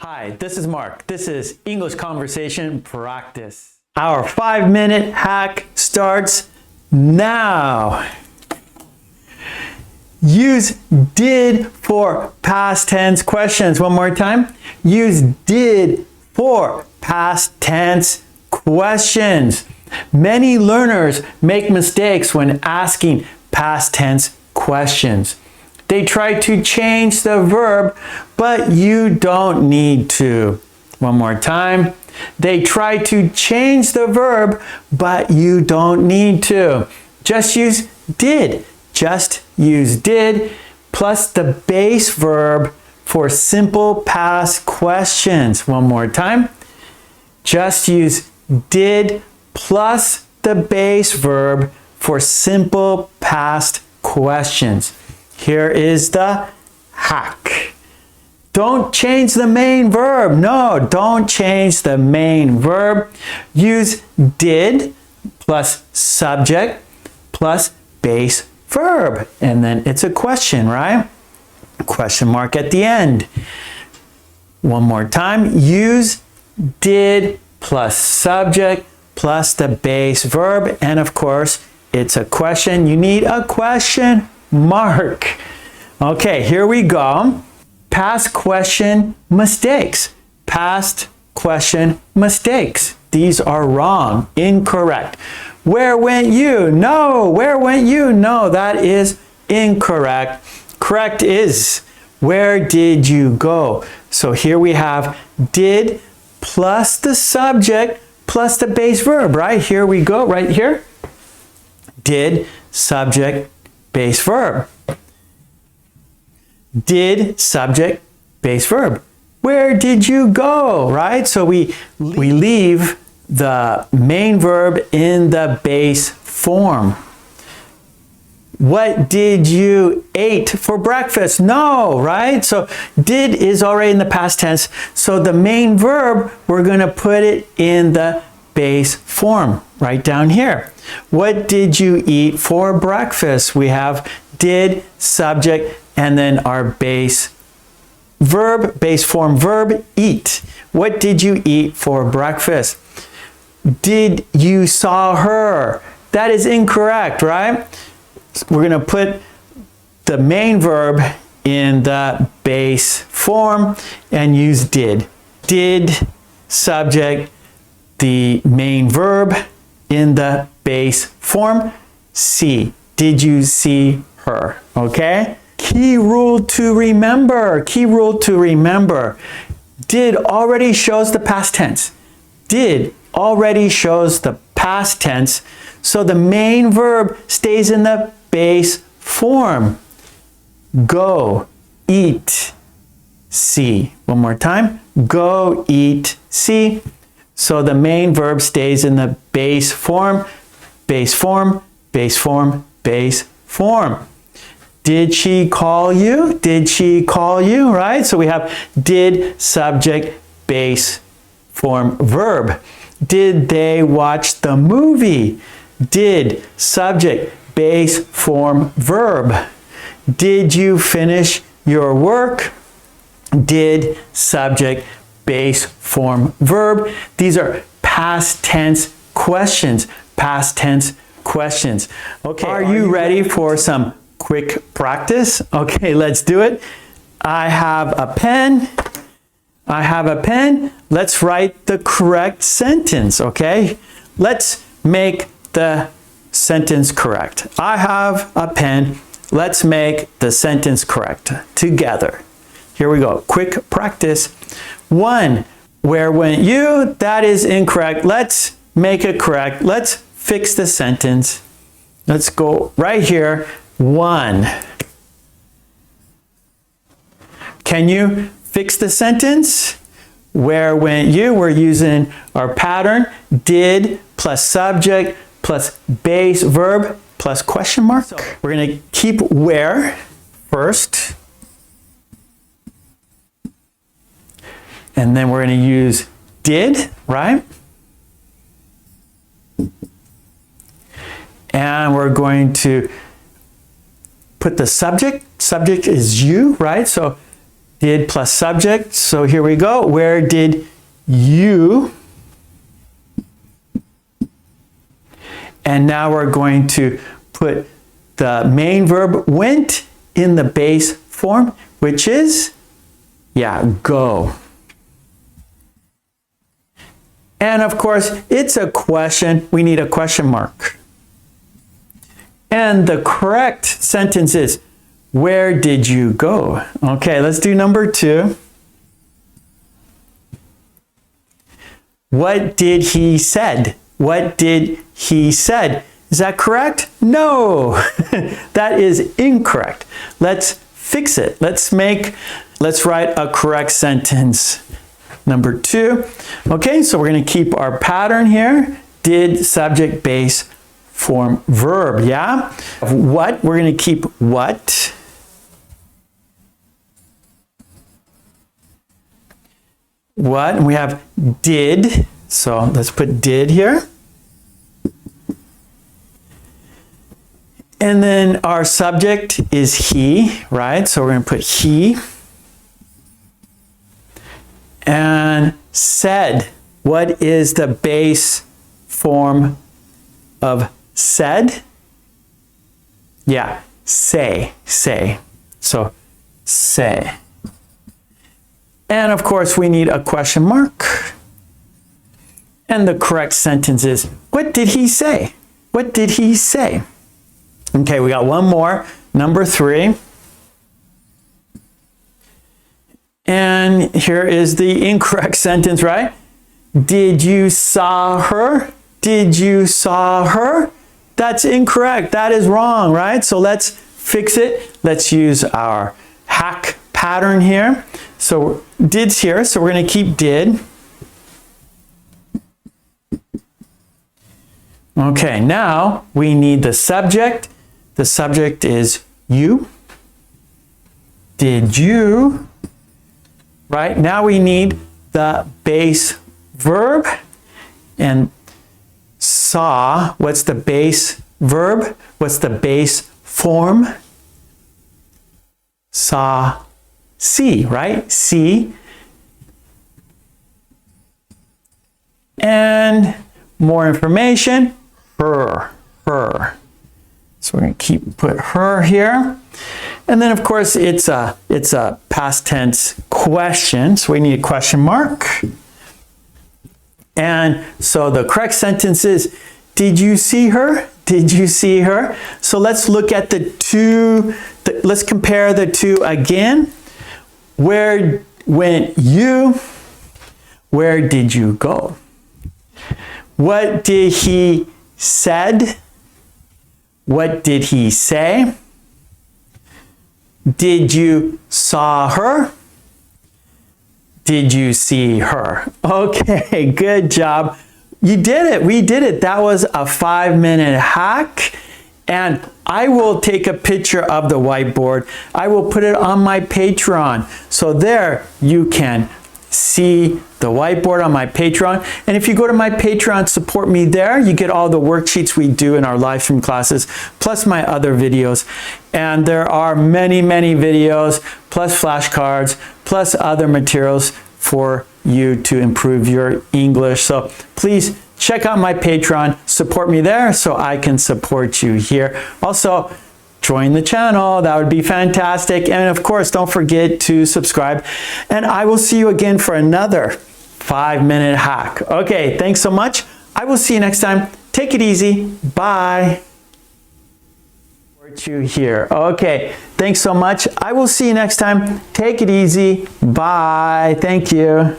Hi, this is Mark. This is English Conversation Practice. Our 5-minute hack starts now. Use did for past tense questions. One more time. Use did for past tense questions. Many learners make mistakes when asking past tense questions. They try to change the verb, but you don't need to. One more time. They try to change the verb, but you don't need to. Just use did. Just use did plus the base verb for simple past questions. One more time. Just use did plus the base verb for simple past questions. Here is the hack. Don't change the main verb. No, don't change the main verb. Use did plus subject plus base verb. And then it's a question, right? Question mark at the end. One more time. Use did plus subject plus the base verb. And of course, it's a question. You need a question mark. Okay, here we go. Past question mistakes. Past question mistakes. These are wrong, incorrect. Where went you? No. Where went you? No, that is incorrect. Correct is where did you go? So here we have did plus the subject plus the base verb, right? Here we go, right here. Did, subject, base verb. Did, subject, base verb. Where did you go, right? So we leave the main verb in the base form. What did you eat for breakfast? No, right? So did is already in the past tense. So the main verb, we're going to put it in the base form right down here. What did you eat for breakfast? We have did, subject, and then our base verb, base form verb, eat. What did you eat for breakfast? Did you saw her? That is incorrect, right? We're going to put the main verb in the base form and use did. Did, subject, the main verb in the base form, see. Did you see her? Okay? Key rule to remember. Key rule to remember. Did already shows the past tense. Did already shows the past tense. So the main verb stays in the base form. Go, eat, see. One more time. Go, eat, see. So the main verb stays in the base form, base form, base form, base form. Did she call you? Did she call you, right? So we have did, subject, base form verb. Did they watch the movie? Did, subject, base form verb. Did you finish your work? Did, subject, base form verb. These are past tense questions. Past tense questions. Okay, are you ready for some quick practice? Okay, let's do it. I have a pen. I have a pen. Let's write the correct sentence, okay? Let's make the sentence correct. I have a pen. Let's make the sentence correct together. Here we go. Quick practice. 1. Where went you? That is incorrect. Let's make it correct. Let's fix the sentence. Let's go right here. 1. Can you fix the sentence? Where went you? We're using our pattern. Did plus subject plus base verb plus question mark. So we're going to keep where first. And then we're going to use did, right? And we're going to put the subject. Subject is you, right? So Did plus subject. So here we go. Where did you? And now we're going to put the main verb went in the base form, which is, go. And of course, it's a question. We need a question mark. And the correct sentence is, where did you go? Okay, let's do number 2. What did he said? What did he said? Is that correct? No, that is incorrect. Let's fix it. Let's write a correct sentence. Number 2. Okay, so we're going to keep our pattern here. Did, subject, base, form, verb, yeah? What, we're going to keep what. What, and we have did, so let's put did here. And then our subject is he, right? So we're going to put he. And said, what is the base form of said? Yeah, say. So say. And of course we need a question mark. And the correct sentence is, what did he say? What did he say? Okay, we got one more, number 3. And here is the incorrect sentence, right? Did you saw her? Did you saw her? That's incorrect. That is wrong, right? So let's fix it. Let's use our hack pattern here. So did's here, so we're going to keep did. Okay, now we need the subject. The subject is you. Did you? Right, now we need the base verb. And saw, what's the base verb? What's the base form? Saw, see, right? See. And more information, her. So we're going to put her here. And then of course it's a past tense question, so we need a question mark. And so the correct sentence is, did you see her? Did you see her? So let's look at the two, let's compare the two again. Where went you? Where did you go? What did he said? What did he say? Did you saw her? Did you see her? Okay, good job. You did it. We did it. That was a 5-minute hack. And I will take a picture of the whiteboard. I will put it on my Patreon. So there you can see the whiteboard on my Patreon. And if you go to my Patreon, support me there, you get all the worksheets we do in our live stream classes, plus my other videos. And there are many, many videos, plus flashcards, plus other materials for you to improve your English. So please check out my Patreon, support me there so I can support you here. Also, join the channel, that would be fantastic. And of course, don't forget to subscribe. And I will see you again for another 5-minute hack. Okay, thanks so much. I will see you next time. Take it easy. Bye. Support you here. Okay, thanks so much. I will see you next time. Take it easy. Bye. Thank you.